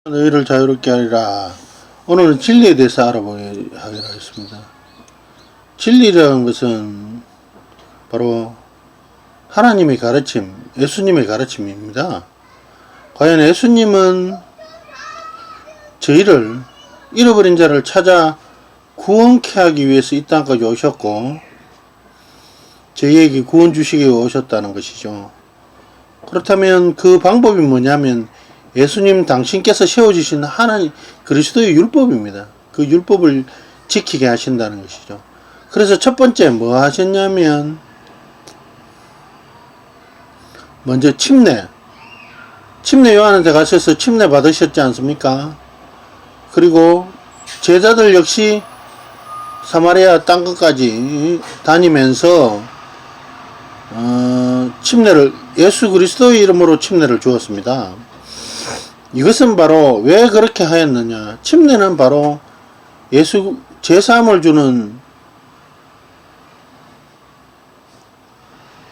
너희를 자유롭게 하리라. 오늘은 진리에 대해서 알아보기로 하겠습니다. 진리라는 것은 바로 하나님의 가르침, 예수님의 가르침입니다. 과연 예수님은 저희를 잃어버린 자를 찾아 구원케 하기 위해서 이 땅까지 오셨고 저희에게 구원 주시기 위해 오셨다는 것이죠. 그렇다면 그 방법이 뭐냐면 예수님 당신께서 세워주신 하나님 그리스도의 율법입니다. 그 율법을 지키게 하신다는 것이죠. 그래서 첫 번째 뭐 하셨냐면 먼저 침례 요한한테 가셔서 침례 받으셨지 않습니까? 그리고 제자들 역시 사마리아 땅끝까지 다니면서 침례를 예수 그리스도의 이름으로 침례를 주었습니다. 이것은 바로 왜 그렇게 하였느냐? 침례는 바로 예수 제사함을 주는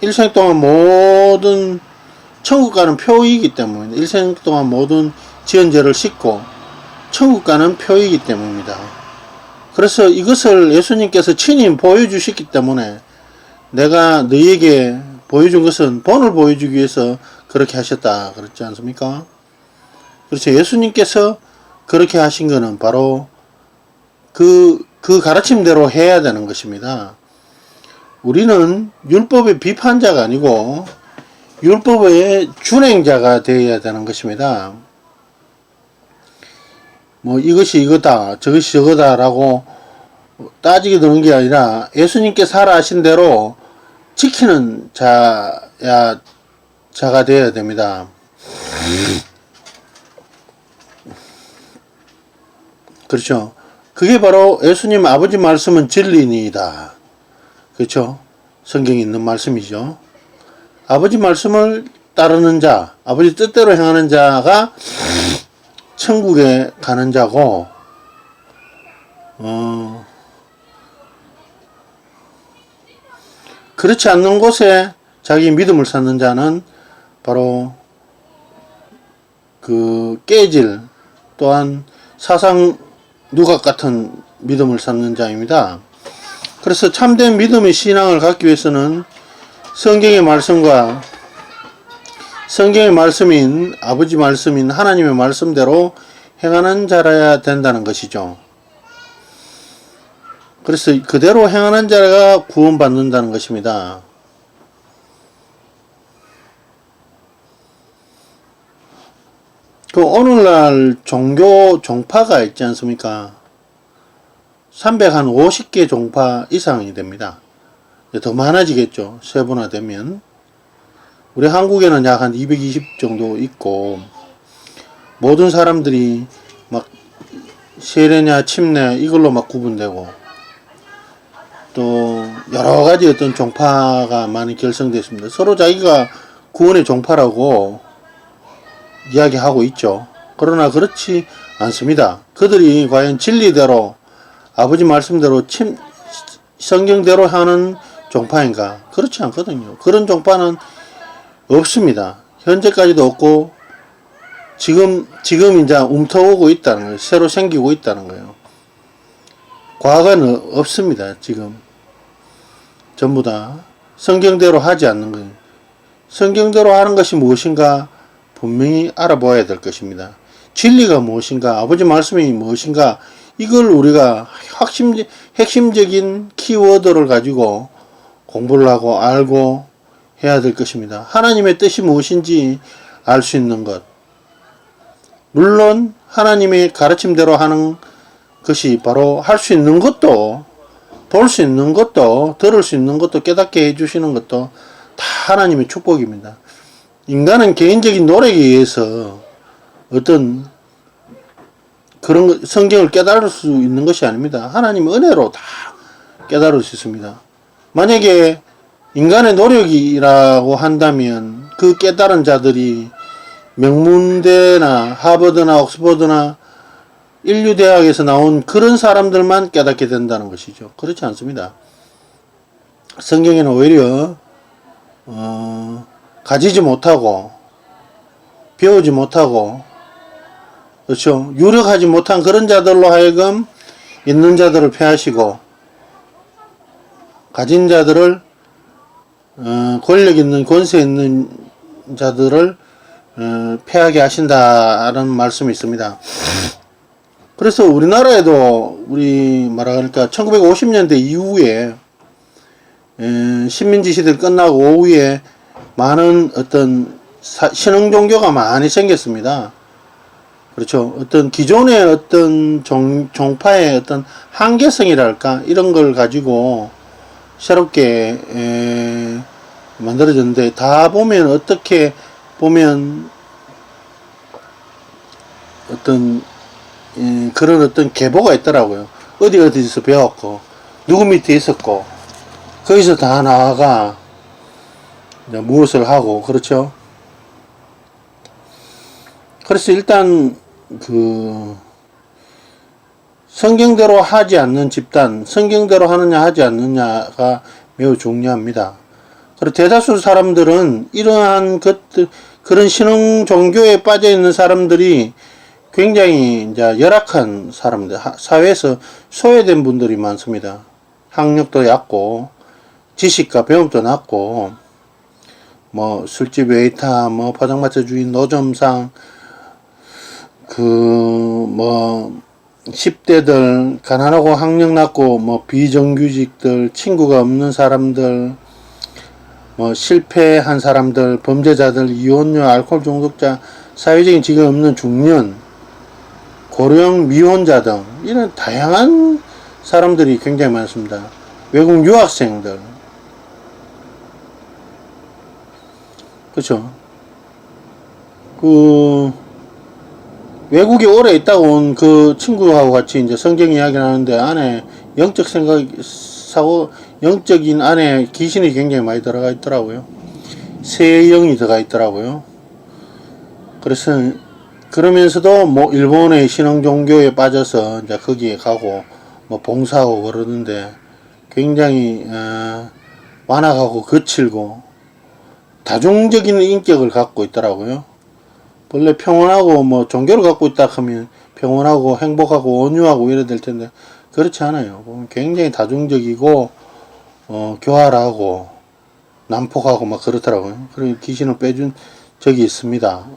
일생 동안 모든 천국 가는 표이기 때문에 일생 동안 모든 지은 죄를 씻고 천국 가는 표이기 때문입니다. 그래서 이것을 예수님께서 친히 보여주셨기 때문에 내가 너희에게 보여준 것은 본을 보여주기 위해서 그렇게 하셨다 그렇지 않습니까? 그렇죠. 예수님께서 그렇게 하신 것은 바로 그 가르침대로 해야 되는 것입니다. 우리는 율법의 비판자가 아니고 율법의 준행자가 되어야 되는 것입니다. 뭐 이것이 이거다 저것이 저거다 라고 따지게 되는 게 아니라 예수님께서 하라 하신 대로 지키는 자가 되어야 됩니다. 그렇죠. 그게 바로 예수님 아버지 말씀은 진리니이다. 그렇죠. 성경에 있는 말씀이죠. 아버지 말씀을 따르는 자, 아버지 뜻대로 행하는 자가 천국에 가는 자고, 그렇지 않는 곳에 자기 믿음을 쌓는 자는 바로 그 깨질 또한 사상 누각 같은 믿음을 쌓는 자입니다. 그래서 참된 믿음의 신앙을 갖기 위해서는 성경의 말씀과 성경의 말씀인 아버지 말씀인 하나님의 말씀대로 행하는 자라야 된다는 것이죠. 그래서 그대로 행하는 자가 구원받는다는 것입니다. 그 오늘날 종교 종파가 있지 않습니까? 350개 종파 이상이 됩니다. 더 많아지겠죠. 세분화되면. 우리 한국에는 약 한 220 정도 있고 모든 사람들이 막 세례냐 침례 이걸로 막 구분되고 또 여러 가지 어떤 종파가 많이 결성되어 있습니다. 서로 자기가 구원의 종파라고 이야기하고 있죠. 그러나 그렇지 않습니다. 그들이 과연 진리대로 아버지 말씀대로 성경대로 하는 종파인가? 그렇지 않거든요. 그런 종파는 없습니다. 현재까지도 없고 지금 이제 움터오고 있다는 거예요. 새로 생기고 있다는 거예요. 과거는 없습니다. 지금 전부 다 성경대로 하지 않는 거예요. 성경대로 하는 것이 무엇인가 분명히 알아보아야 될 것입니다. 진리가 무엇인가, 아버지 말씀이 무엇인가, 이걸 우리가 핵심적인 키워드를 가지고 공부를 하고 알고 해야 될 것입니다. 하나님의 뜻이 무엇인지 알 수 있는 것. 물론 하나님의 가르침대로 하는 것이 바로 할 수 있는 것도, 볼 수 있는 것도, 들을 수 있는 것도, 깨닫게 해주시는 것도 다 하나님의 축복입니다. 인간은 개인적인 노력에 의해서 어떤 그런 성경을 깨달을 수 있는 것이 아닙니다. 하나님의 은혜로 다 깨달을 수 있습니다. 만약에 인간의 노력이라고 한다면 그 깨달은 자들이 명문대나 하버드나 옥스퍼드나 인류대학에서 나온 그런 사람들만 깨닫게 된다는 것이죠. 그렇지 않습니다. 성경에는 오히려 가지지 못하고 배우지 못하고 그렇죠. 유력하지 못한 그런 자들로 하여금 있는 자들을 폐하시고 가진 자들을 권력 있는 권세 있는 자들을 폐하게 하신다는 말씀이 있습니다. 그래서 우리나라에도 우리 뭐라 그럴까 1950년대 이후에 식민지 시대 끝나고 오후에 많은 어떤 신흥 종교가 많이 생겼습니다. 그렇죠. 어떤 기존의 어떤 종파의 어떤 한계성이랄까 이런 걸 가지고 새롭게 만들어졌는데 다 보면 어떻게 보면 어떤 그런 어떤 계보가 있더라고요. 어디서 배웠고 누구 밑에 있었고 거기서 다 나와가 이제 무엇을 하고 그렇죠. 그래서 일단 그 성경대로 하지 않는 집단, 성경대로 하느냐 하지 않느냐가 매우 중요합니다. 그리고 대다수 사람들은 이러한 것들, 그런 신흥 종교에 빠져 있는 사람들이 굉장히 이제 열악한 사람들, 사회에서 소외된 분들이 많습니다. 학력도 얕고, 지식과 배움도 낮고, 뭐 술집 웨이터, 뭐 포장마차 주인, 노점상, 뭐 10대들, 가난하고 학력 낮고, 뭐 비정규직들, 친구가 없는 사람들, 뭐 실패한 사람들, 범죄자들, 이혼녀, 알코올 중독자, 사회적인 직업 없는 중년, 고령 미혼자 등 이런 다양한 사람들이 굉장히 많습니다. 외국 유학생들, 그렇죠. 외국에 오래 있다가 온 그 친구하고 같이 이제 성경 이야기를 하는데 안에 영적 생각, 영적인 안에 귀신이 굉장히 많이 들어가 있더라고요. 새 영이 들어가 있더라고요. 그래서, 그러면서도 뭐 일본의 신흥 종교에 빠져서 이제 거기에 가고 뭐 봉사하고 그러는데 굉장히, 완악하고 거칠고 다중적인 인격을 갖고 있더라고요. 원래 평온하고 뭐 종교를 갖고 있다 하면 평온하고 행복하고 온유하고 이래야 될 텐데 그렇지 않아요. 굉장히 다중적이고 교활하고 난폭하고 막 그렇더라고요. 그리고 귀신을 빼준 적이 있습니다.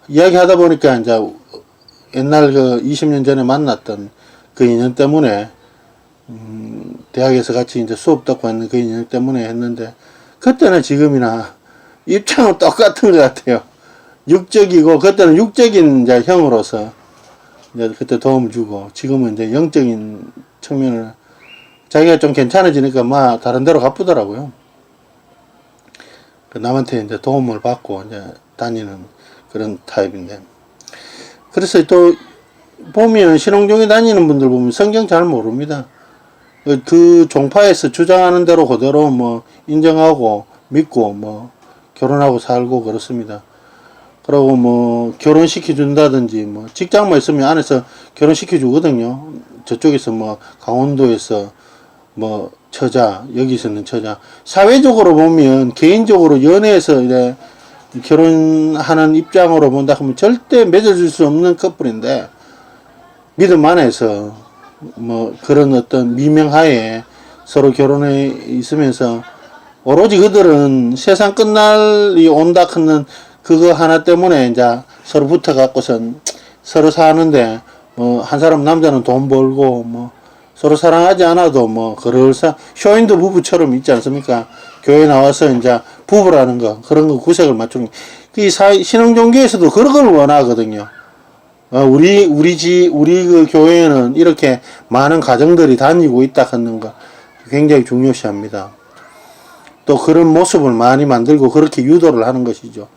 이야기 하다 보니까 이제 옛날 그 20년 전에 만났던 그 인연 때문에 대학에서 같이 이제 수업 듣고 있는 그 인연 때문에 했는데 그때는 지금이나 입장은 똑같은 것 같아요. 육적이고 그때는 육적인 이제 형으로서 이제 그때 도움을 주고 지금은 이제 영적인 측면을 자기가 좀 괜찮아지니까 막 다른 데로 가쁘더라고요. 남한테 이제 도움을 받고 이제 다니는 그런 타입인데 그래서 또 보면 신흥종에 다니는 분들 보면 성경 잘 모릅니다. 그 종파에서 주장하는 대로 그대로 뭐 인정하고 믿고 뭐 결혼하고 살고 그렇습니다. 그리고 뭐 결혼시켜 준다든지 뭐 직장만 있으면 안에서 결혼시켜 주거든요. 저쪽에서 뭐 강원도에서 뭐 처자, 여기서는 처자. 사회적으로 보면 개인적으로 연애에서 이제 결혼하는 입장으로 본다 하면 절대 맺어줄 수 없는 커플인데 믿음 안에서 뭐 그런 어떤 미명하에 서로 결혼해 있으면서 오로지 그들은 세상 끝날이 온다 하는 그거 하나 때문에 이제 서로 붙어 갖고선 서로 사는데 뭐 한 사람 남자는 돈 벌고 뭐 서로 사랑하지 않아도 뭐 그럴싸 쇼윈도 부부처럼 있지 않습니까? 교회 나와서 이제 부부라는 거 그런 거 구색을 맞추는 이 신흥 종교에서도 그런 걸 원하거든요. 우리 그 교회에는 이렇게 많은 가정들이 다니고 있다 하는 거 굉장히 중요시합니다. 또 그런 모습을 많이 만들고 그렇게 유도를 하는 것이죠.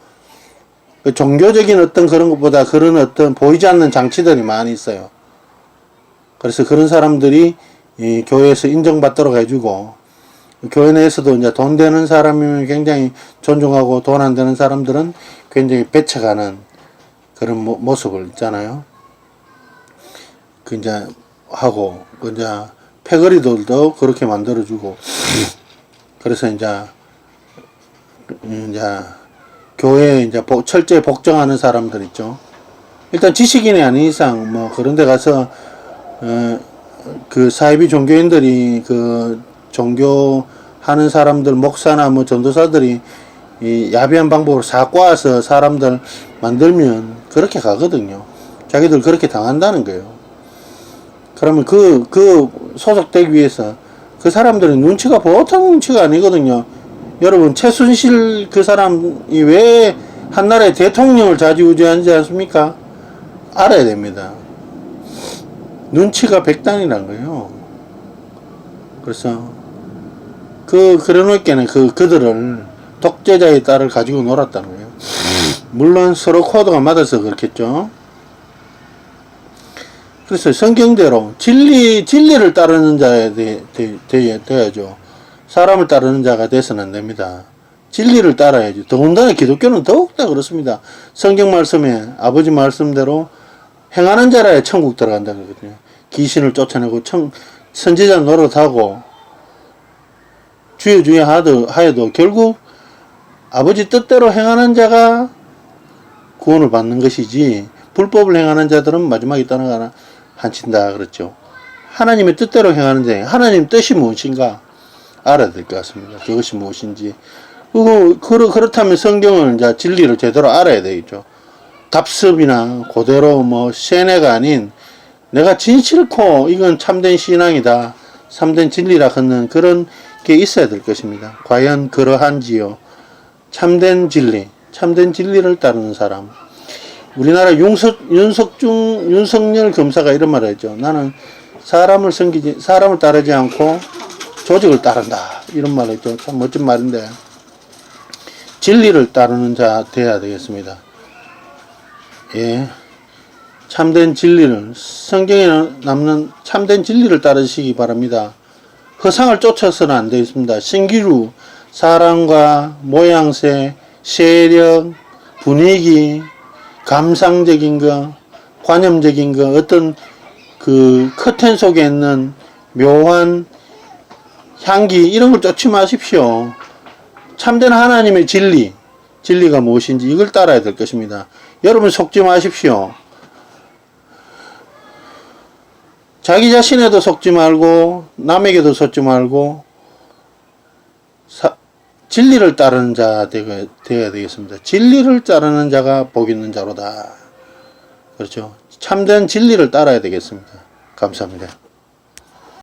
종교적인 어떤 그런 것보다 그런 어떤 보이지 않는 장치들이 많이 있어요. 그래서 그런 사람들이 이 교회에서 인정받도록 해주고 교회 내에서도 이제 돈 되는 사람이면 굉장히 존중하고 돈 안 되는 사람들은 굉장히 배척하는 그런 모습을 있잖아요. 그 이제 하고 그 이제 패거리들도 그렇게 만들어주고 그래서 이제 교회에 이제 철저히 복종하는 사람들 있죠. 일단 지식인이 아닌 이상 뭐 그런 데 가서 그 사이비 종교인들이 그 종교 하는 사람들 목사나 뭐 전도사들이 이 야비한 방법으로 사꼬아서 사람들 만들면 그렇게 가거든요. 자기들 그렇게 당한다는 거예요. 그러면 그 소속되기 위해서 그 사람들은 눈치가 보통 눈치가 아니거든요. 여러분 최순실 그 사람이 왜 한나라의 대통령을 좌지우지하지 않습니까? 알아야 됩니다. 눈치가 백단이란 거예요. 그래서 그래놓기에는 그들을 독재자의 딸을 가지고 놀았다는 거예요. 물론 서로 코드가 맞아서 그렇겠죠. 그래서 성경대로 진리를 따르는 자에 돼야죠. 사람을 따르는 자가 돼서는 안 됩니다. 진리를 따라야죠. 더군다나 기독교는 더욱더 그렇습니다. 성경 말씀에 아버지 말씀대로 행하는 자라야 천국 들어간다 그러거든요. 귀신을 쫓아내고 선지자 노릇하고 주여 주여 하여도 결국 아버지 뜻대로 행하는 자가 구원을 받는 것이지 불법을 행하는 자들은 마지막에 떠나가나 한친다 그랬죠. 하나님의 뜻대로 행하는 자, 하나님 뜻이 무엇인가 알아야 될 것 같습니다. 그것이 무엇인지. 그렇다면 성경은 이제 진리를 제대로 알아야 되겠죠. 답습이나 그대로 뭐 세뇌가 아닌 내가 진실코 이건 참된 신앙이다, 참된 진리라 하는 그런 게 있어야 될 것입니다. 과연 그러한지요. 참된 진리를 따르는 사람. 우리나라 윤석열 검사가 이런 말을 했죠. 나는 사람을 따르지 않고 조직을 따른다. 이런 말을 했죠. 참 멋진 말인데. 진리를 따르는 자 돼야 되겠습니다. 예. 참된 진리를, 성경에 남는 참된 진리를 따르시기 바랍니다. 허상을 쫓아서는 안 되겠습니다. 신기루, 사람과 모양새, 세력, 분위기, 감상적인 거, 관념적인 거, 어떤 그 커튼 속에 있는 묘한 향기, 이런 걸 쫓지 마십시오. 참된 하나님의 진리가 무엇인지 이걸 따라야 될 것입니다. 여러분 속지 마십시오. 자기 자신에도 속지 말고 남에게도 속지 말고 진리를 따르는 자 되어야 되겠습니다. 진리를 따르는 자가 복 있는 자로다. 그렇죠. 참된 진리를 따라야 되겠습니다. 감사합니다.